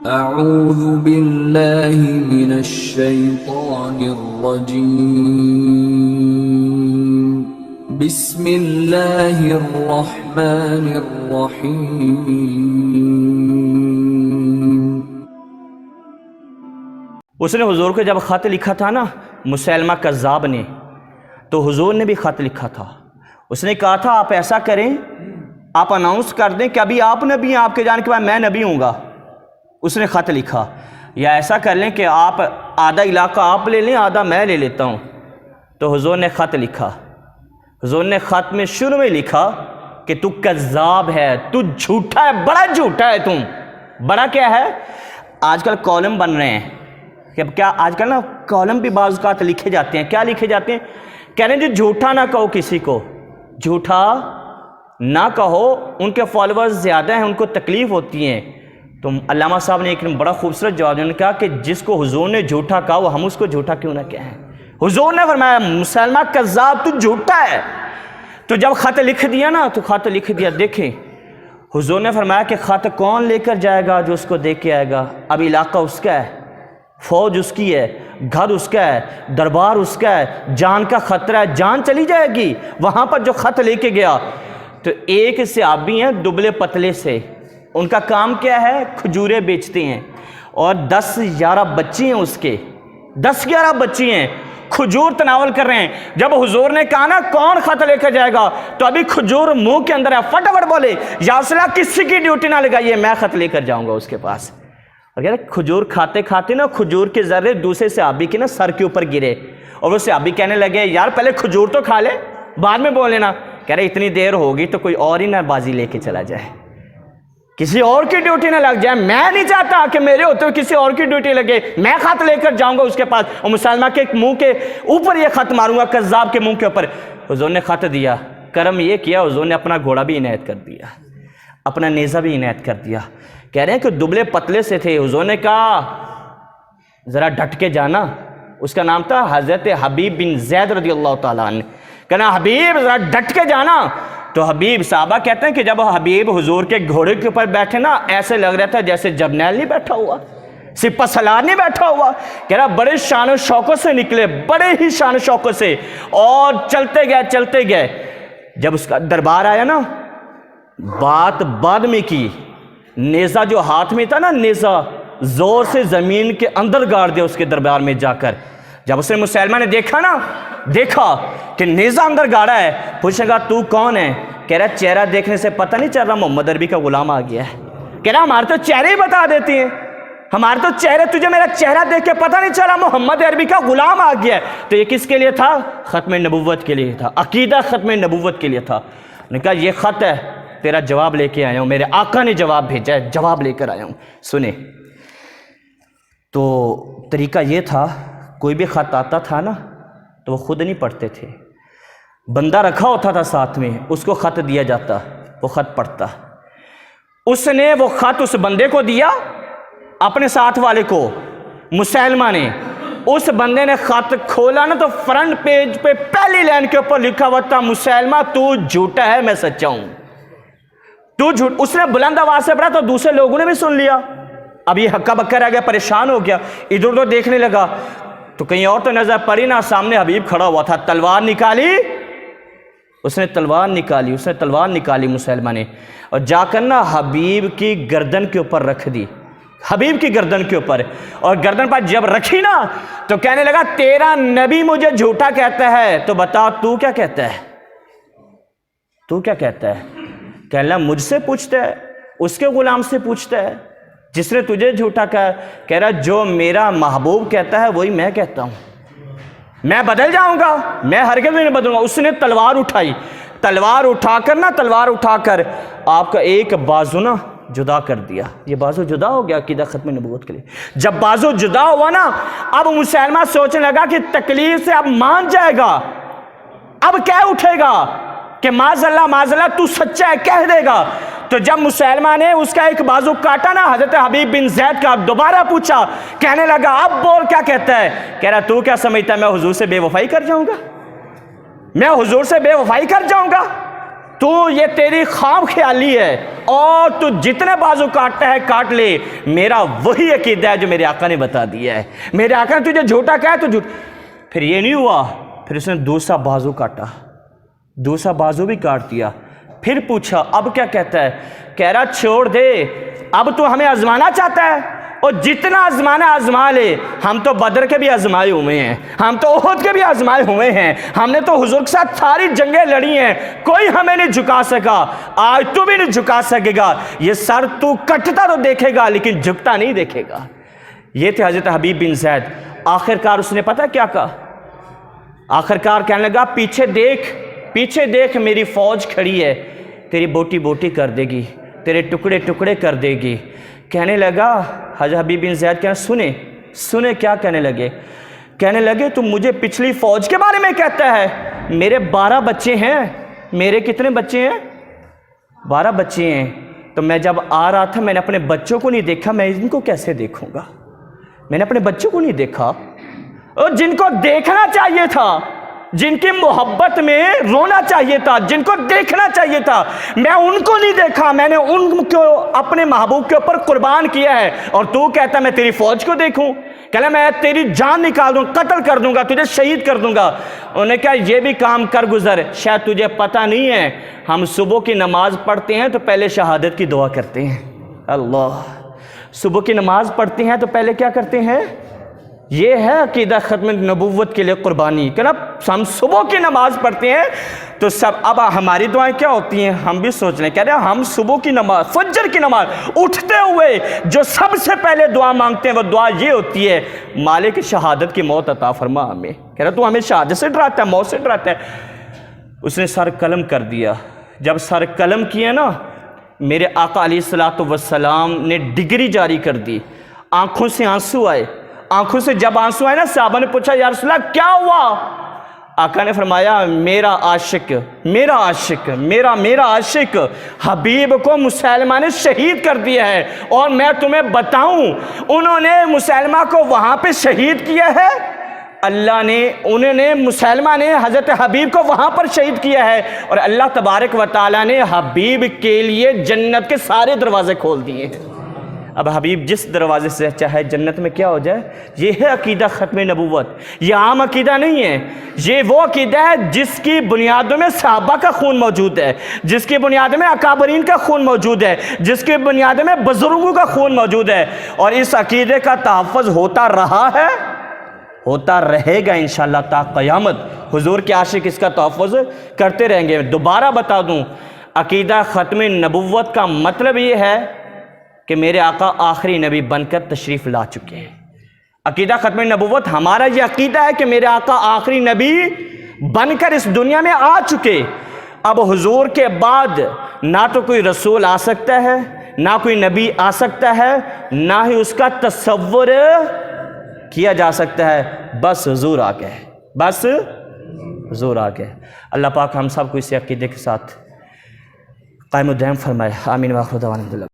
اعوذ باللہ من الشیطان الرجیم بسم اللہ الرحمن الرحیم۔ اس نے حضور کو جب خط لکھا تھا نا مسیلمہ کذاب نے، تو حضور نے بھی خط لکھا تھا۔ اس نے کہا تھا آپ ایسا کریں، آپ اناؤنس کر دیں کہ ابھی آپ نبی ہیں، آپ کے جانے کے بعد میں نبی ہوں گا۔ اس نے خط لکھا، یا ایسا کر لیں کہ آپ آدھا علاقہ آپ لے لیں، آدھا میں لے لیتا ہوں۔ تو حضور نے خط لکھا۔ حضور نے خط میں شروع میں لکھا کہ تو کذاب ہے، تو جھوٹا ہے، بڑا جھوٹا ہے تم۔ بڑا کیا ہے؟ آج کل کالم بن رہے ہیں کہ کیا آج کل نا کالم بھی بعض اوقات لکھے جاتے ہیں۔ کیا لکھے جاتے ہیں؟ کہہ رہے ہیں جی جھوٹا نہ کہو کسی کو، جھوٹا نہ کہو، ان کے فالوورز زیادہ ہیں، ان کو تکلیف ہوتی ہے۔ تو علامہ صاحب نے ایک بڑا خوبصورت جواب دیا، انہوں نے کہا کہ جس کو حضور نے جھوٹا کہا وہ ہم اس کو جھوٹا کیوں نہ کہیں۔ حضور نے فرمایا مسلمہ کذاب، تو جھوٹا ہے۔ تو جب خط لکھ دیا نا، تو خط لکھ دیا، دیکھیں حضور نے فرمایا کہ خط کون لے کر جائے گا؟ جو اس کو دے کے آئے گا۔ اب علاقہ اس کا ہے، فوج اس کی ہے، گھر اس کا ہے، دربار اس کا ہے، جان کا خطرہ ہے، جان چلی جائے گی۔ وہاں پر جو خط لے کے گیا، تو ایک صحابی ہیں دبلے پتلے سے، ان کا کام کیا ہے؟ کھجوریں بیچتے ہیں، اور 10-11 بچی ہیں، اس کے 10-11 بچی ہیں، کھجور تناول کر رہے ہیں۔ جب حضور نے کہا نا کون خط لے کر جائے گا، تو ابھی کھجور منہ کے اندر ہے، فٹافٹ بولے یا رسول اللہ کسی کی ڈیوٹی نہ لگائیے، میں خط لے کر جاؤں گا اس کے پاس۔ اور کہہ رہے کھجور کھاتے کھاتے نا کھجور کے ذرے دوسرے صحابی کے نا سر کے اوپر گرے، اور وہ صحابی کہنے لگے یار پہلے کھجور تو کھا لے، بعد میں بول لینا۔ کہہ رہے اتنی دیر ہوگی تو کوئی اور ہی نہ بازی لے کے چلا جائے، کسی اور کی ڈیوٹی نہ لگ جائے۔ میں نہیں چاہتا کہ میرے ہوتے ہوئے کسی اور کی ڈیوٹی لگے، میں خط لے کر جاؤں گا اس کے پاس، اور مسلمہ کے منہ کے اوپر یہ خط ماروں گا، کذاب کے منہ کے اوپر۔ حضور نے خط دیا، کرم یہ کیا حضور نے اپنا گھوڑا بھی عنایت کر دیا، اپنا نیزہ بھی عنایت کر دیا۔ کہہ رہے ہیں کہ دبلے پتلے سے تھے، حضور نے کہا ذرا ڈٹ کے جانا۔ اس کا نام تھا حضرت حبیب بن زید رضی اللہ تعالیٰ عنہ۔ کہنا حبیب ذرا ڈٹ کے جانا۔ تو حبیب، صحابہ کہتے ہیں کہ جب حبیب حضور کے گھوڑے کے اوپر بیٹھے نا، ایسے لگ رہا تھا جیسے جرنیل نہیں بیٹھا ہوا، سپہ سالار نہیں بیٹھا ہوا۔ کہہ رہا بڑے شان و شوقوں سے نکلے، بڑے ہی شان و شوقوں سے، اور چلتے گئے۔ جب اس کا دربار آیا نا، بات بعد میں کی، نیزہ جو ہاتھ میں تھا نا، نیزہ زور سے زمین کے اندر گاڑ دیا اس کے دربار میں جا کر۔ جب اس نے مسلمہ نے دیکھا کہ نیزہ اندر گاڑا ہے، پوچھے گا تو کون ہے؟ کہہ رہا چہرہ دیکھنے سے پتہ نہیں چل رہا محمد عربی کا غلام آ گیا ہے۔ کہہ رہا ہمارے تو چہرے ہی بتا دیتی ہیں، ہمارے تو چہرے، تجھے میرا چہرہ دیکھ کے پتہ نہیں چلا محمد عربی کا غلام آ گیا ہے۔ تو یہ کس کے لیے تھا؟ ختم نبوت کے لیے تھا، عقیدہ ختم نبوت کے لیے تھا۔ نے کہا یہ خط ہے، تیرا جواب لے کے آیا ہوں، میرے آقا نے جواب بھیجا ہے، جواب لے کر آیا ہوں، سنے۔ تو طریقہ یہ تھا، کوئی بھی خط آتا تھا نا تو وہ خود نہیں پڑھتے تھے، بندہ رکھا ہوتا تھا ساتھ میں، اس کو خط دیا جاتا، وہ خط پڑھتا۔ اس نے وہ خط اس بندے کو دیا، اپنے ساتھ والے کو، مسلمہ نے۔ اس بندے نے خط کھولا نا تو فرنٹ پیج پہ پہلی لائن کے اوپر لکھا ہوا تھا مسلمہ تو جھوٹا ہے، میں سچا ہوں، تو جھوٹ۔ اس نے بلند آواز سے پڑھا تو دوسرے لوگوں نے بھی سن لیا۔ اب یہ ہکا بکا رہ گیا، پریشان ہو گیا، ادھر ادھر دیکھنے لگا تو کہیں اور تو نظر پڑی نہ، سامنے حبیب کھڑا ہوا تھا، تلوار نکالی، اس نے تلوار نکالی مسلمہ نے، اور جا کر نا حبیب کی گردن کے اوپر رکھ دی، حبیب کی گردن کے اوپر۔ اور گردن پر جب رکھی نا تو کہنے لگا تیرا نبی مجھے جھوٹا کہتا ہے، تو بتا تو کیا کہتا ہے؟ تو کیا کہتا ہے؟ کہنا مجھ سے پوچھتا ہے، اس کے غلام سے پوچھتا ہے جس نے تجھے جھوٹا کہا۔ کہہ رہا جو میرا محبوب کہتا ہے وہی میں کہتا ہوں، میں بدل جاؤں گا؟ میں ہرگز نہیں بدلوں گا۔ اس نے تلوار اٹھائی، تلوار اٹھا کر آپ کا ایک بازو نا جدا کر دیا۔ یہ بازو جدا ہو گیا عقیدہ ختم نبوت کے لیے۔ جب بازو جدا ہوا نا، اب مسلمہ سوچنے لگا کہ تکلیف سے اب مان جائے گا، اب کہہ اٹھے گا کہ معاذ اللہ تو سچا ہے، کہہ دے گا۔ تو جب مسلمہ نے اس کا ایک بازو کاٹا نا حضرت حبیب بن زید کا، دوبارہ پوچھا، کہنے لگا اب بول کیا کہتا ہے؟ کہہ رہا تو کیا سمجھتا ہے میں حضور سے بے وفائی کر جاؤں گا؟ تو یہ تیری خواب خیالی ہے اور تو جتنے بازو کاٹتا ہے کاٹ لے، میرا وہی عقیدہ ہے جو میرے آقا نے بتا دیا ہے۔ میرے آقا نے تجھے جھوٹا کہا تو جھوٹ۔ پھر یہ نہیں ہوا، پھر اس نے دوسرا بازو کاٹا، دوسرا بازو بھی کاٹ دیا۔ پھر پوچھا اب کیا کہتا ہے؟ کہہ رہا چھوڑ دے، اب تو ہمیں آزمانا چاہتا ہے، اور جتنا آزمانا آزما لے، ہم تو بدر کے بھی آزمائے ہوئے ہیں، ہم تو احد کے بھی آزمائے ہوئے ہیں، ہم نے تو حضور کے ساتھ ساری جنگیں لڑی ہیں، کوئی ہمیں نہیں جھکا سکا، آج تو بھی نہیں جھکا سکے گا۔ یہ سر تو کٹتا تو دیکھے گا لیکن جھکتا نہیں دیکھے گا۔ یہ تھے حضرت حبیب بن زید۔ آخرکار اس نے پتہ کیا کہا؟ آخرکار کہنے لگا پیچھے دیکھ، پیچھے دیکھ، میری فوج کھڑی ہے، تیری بوٹی بوٹی کر دے گی، تیرے ٹکڑے ٹکڑے کر دے گی۔ کہنے لگا حضرت حبیب بن زید کہنے سنے کیا کہنے لگے؟ کہنے لگے تم مجھے پچھلی فوج کے بارے میں کہتا ہے؟ میرے 12 بچے ہیں۔ میرے کتنے بچے ہیں؟ 12 بچے ہیں۔ تو میں جب آ رہا تھا میں نے اپنے بچوں کو نہیں دیکھا، میں ان کو کیسے دیکھوں گا؟ میں نے اپنے بچوں کو نہیں دیکھا، اور جن کو دیکھنا چاہیے تھا، جن کی محبت میں رونا چاہیے تھا، جن کو دیکھنا چاہیے تھا، میں ان کو نہیں دیکھا، میں نے ان کو اپنے محبوب کے اوپر قربان کیا ہے، اور تو کہتا میں تیری فوج کو دیکھوں؟ کہنا میں تیری جان نکال دوں، قتل کر دوں گا، تجھے شہید کر دوں گا۔ انہوں نے کہا یہ بھی کام کر گزر، شاید تجھے پتہ نہیں ہے ہم صبح کی نماز پڑھتے ہیں تو پہلے شہادت کی دعا کرتے ہیں۔ اللہ، صبح کی نماز پڑھتے ہیں تو پہلے کیا کرتے ہیں؟ یہ ہے عقیدہ ختم نبوت کے لیے قربانی۔ کہ ہم صبح کی نماز پڑھتے ہیں تو سب، اب ہماری دعائیں کیا ہوتی ہیں؟ ہم بھی سوچ رہے ہیں، کہہ رہے ہیں ہم صبح کی نماز، فجر کی نماز اٹھتے ہوئے جو سب سے پہلے دعا مانگتے ہیں وہ دعا یہ ہوتی ہے مالک شہادت کی موت عطا فرما ہمیں۔ کہہ رہا تو ہمیں شہادت سے ڈراتا ہے، موت سے ڈراتا ہے۔ اس نے سر قلم کر دیا۔ جب سر قلم کیا نا، میرے آقا علیہ الصلوۃ والسلام نے ڈگری جاری کر دی، آنکھوں سے آنسو آئے۔ آنکھوں سے جب آنسو آئے نا، صحابہ نے پوچھا یا رسول اللہ کیا ہوا؟ آقا نے فرمایا میرا عاشق، میرا عاشق، میرا عاشق حبیب کو مسلمہ نے شہید کر دیا ہے، اور میں تمہیں بتاؤں انہوں نے مسلمہ کو وہاں پہ شہید کیا ہے، اللہ نے، انہوں نے، مسلمہ نے حضرت حبیب کو وہاں پر شہید کیا ہے، اور اللہ تبارک و تعالیٰ نے حبیب کے لیے جنت کے سارے دروازے کھول دیے ہیں۔ اب حبیب جس دروازے سے چاہے جنت میں کیا ہو جائے۔ یہ ہے عقیدہ ختم نبوت۔ یہ عام عقیدہ نہیں ہے، یہ وہ عقیدہ ہے جس کی بنیادوں میں صحابہ کا خون موجود ہے، جس کی بنیاد میں اکابرین کا خون موجود ہے، جس کی بنیاد میں بزرگوں کا خون موجود ہے، اور اس عقیدے کا تحفظ ہوتا رہا ہے، ہوتا رہے گا انشاءاللہ تا قیامت۔ حضور کے عاشق اس کا تحفظ کرتے رہیں گے۔ دوبارہ بتا دوں، عقیدہ ختم نبوت کا مطلب یہ ہے کہ میرے آقا آخری نبی بن کر تشریف لا چکے ہیں۔ عقیدہ ختم نبوت ہمارا یہ عقیدہ ہے کہ میرے آقا آخری نبی بن کر اس دنیا میں آ چکے۔ اب حضور کے بعد نہ تو کوئی رسول آ سکتا ہے، نہ کوئی نبی آ سکتا ہے، نہ ہی اس کا تصور کیا جا سکتا ہے، بس حضور آ گئے، بس حضور آ گئے۔ اللہ پاک ہم سب کو اس عقیدے کے ساتھ قائم و دائم فرمائے۔ آمین۔ وآخر دعوانا الحمدللہ۔